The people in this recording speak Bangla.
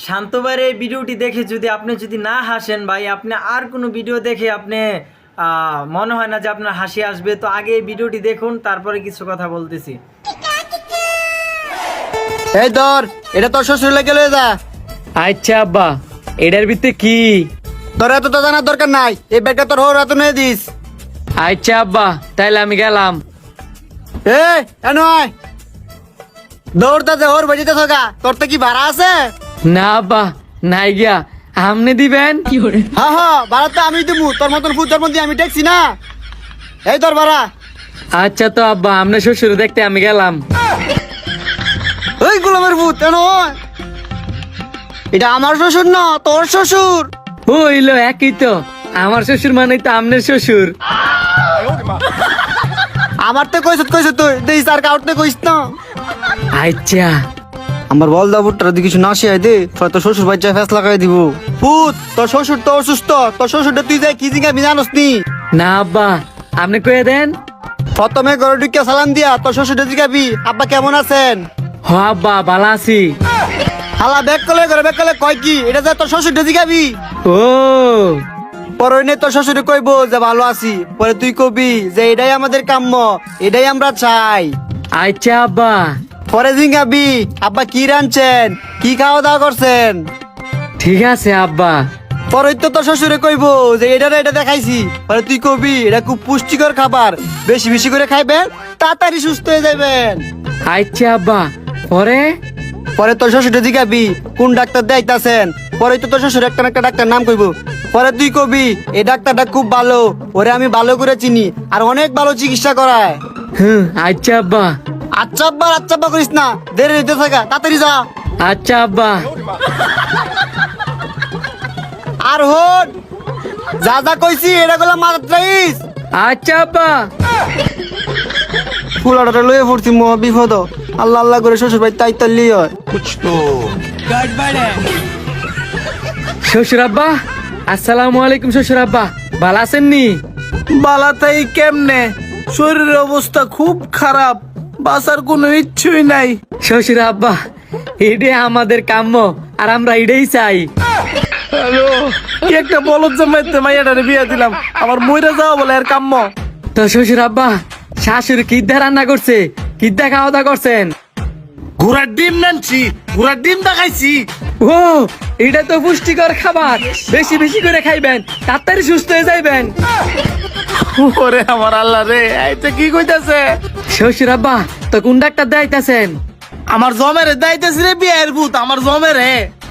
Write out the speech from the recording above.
শান্ত ভাইয়ের এই ভিডিওটি দেখে যদি আপনি না হাসেন ভাই, আপনি আর কোনো ভিডিও দেখে আপনি মনে হয় না যে আপনার হাসি আসবে। তো আগে এই ভিডিওটি দেখুন, তারপরে কিছু কথা বলতেছি। এই ধর, এটা তোর শ্বশুর লেগে লয়ে যা। আচ্ছা আব্বা, এটার ভিতরে কি? তোর এত তো জানার দরকার নাই, এই ব্যাগটা তোর হওয়ার এত নিয়ে দিস। আচ্ছা আব্বা, তাইলে আমি গেলাম। নয় দৌড়তে যে ওর বাড়িতে থাকা, তোর তো কি ভাড়া আছে? না আব্বা, নাই গিয়া আমনে দিবেন। হ্যাঁ হ্যাঁ, ভাড়া তো আমি দিব, তোর মতন ফুট জন্ম দিয়ে আমি দেখছি না। এই তোর ভাড়া। আচ্ছা তো আব্বা, আমনে শ্বশুর দেখতে আমি গেলাম। ওই গোলামের ভূত নয়, এটা আমার শ্বশুর না, তোর শ্বশুর। ও ইলো একই তো, আমার শ্বশুর মানে তো আমনের শ্বশুর। আমার তো কইছ তুই দেই স্যার কাউটতে কইস না। আচ্ছা আমার বল দা ভুট্টার দিকে কিছু না শিয়াই দে, তোর শ্বশুর বাচ্চা ফেস লাগাই দিব। ভূত, তোর শ্বশুর তো অসুস্থ, তোর শ্বশুরটা তুই যাই কি জিগা জানোস নি? না আব্বা, আপনি কয়ে দেন। প্রথমে ঘরে ঢুকে সালাম দিয়া তোর শ্বশুরটা জিগাবি আব্বা কেমন আছেন। হ আব্বা, ভালো আছি। হালা ব্যাগ কলে ঘরে ব্যাগ কলে কয় কি এটা যে তোর শ্বশুরটা জিগাবি। ও পরে নে তোর শ্বশুরে কইবো যে ভালো আছি, পরে তুই কবি যে এটাই আমাদের কাম্য, এটাই আমরা চাই। আচ্ছা আব্বা। পরে জিগাবি আব্বা কি রাঁধছেন, কি খাওয়া দাওয়া করছেন। ঠিক আছে আব্বা। পরে তো তোর শ্বশুরে কইবো যে এটা দেখাইছি, পরে তুই কবি এটা খুব পুষ্টিকর খাবার, বেশি বেশি করে খাইবেন, তাড়াতাড়ি সুস্থ হয়ে যাবেন। আচ্ছা আব্বা। পরে পরে তোর শ্বশুরে জিগাবি কোন ডাক্তার দেখাইতাছেন, পরে তো তোর শ্বশুর একটা না একটা ডাক্তার নাম কইবো। পরে তুই কবি এই ডাক্তারটা খুব ভালো, ওরে আমি ভালো করে চিনি, আর অনেক ভালো চিকিৎসা করায়। আচ্ছা আব্বা। আচ্ছা আব্বা করিস না, দেরি হইতে থাকা, তাড়াতাড়ি যা। আচ্ছা আব্বা। আর হন যা যা কইছি এটা গুলা মাত্রাইস। আচ্ছা আব্বা। ফুলাটা লয়ে পড়ছি মহা বিপদ, আল্লাহ আল্লাহ করে শ্বশুর ভাই তাই তাল্লি হয়। শ্বশুর আব্বা, আসসালামু আলাইকুম। শ্বশুর আব্বা, ভালো আছেন নি? বালাতাই কেমনে, শরীরের অবস্থা খুব খারাপ, বাঁচার কোনো ইচ্ছুই নাই। শ্বশুর আব্বা, এটাই আমাদের কাম্য, আর আমরা এটাই চাই। হ্যালো, কি একটা বলদ জমাইতে মাইয়াটারে বিয়ে দিলাম, আমার মইরা যাওয়া বলে আর কাম্য। তো শ্বশুর আব্বা, শাশুড়ি কিদ্দা রান্না করছে, কিদ্দা খাওয়া দাওয়া করছেন? ঘোড়ার ডিম নানছি, ঘোড়ার ডিম দেখাইছি। ও, এটা তো পুষ্টিকর খাবার, বেশি বেশি করে খাইবেন, তাড়াতাড়ি সুস্থ হয়ে যাইবেন। ওরে আমার আল্লাহ রে, এইটা কি কইতাছে? শ্বশুর আব্বা, তো কোন ডাক্তার দেখাইতেছেন? আমার জমেরে দাইতেছি রে বিয়ের ভূত, আমার জমেরে।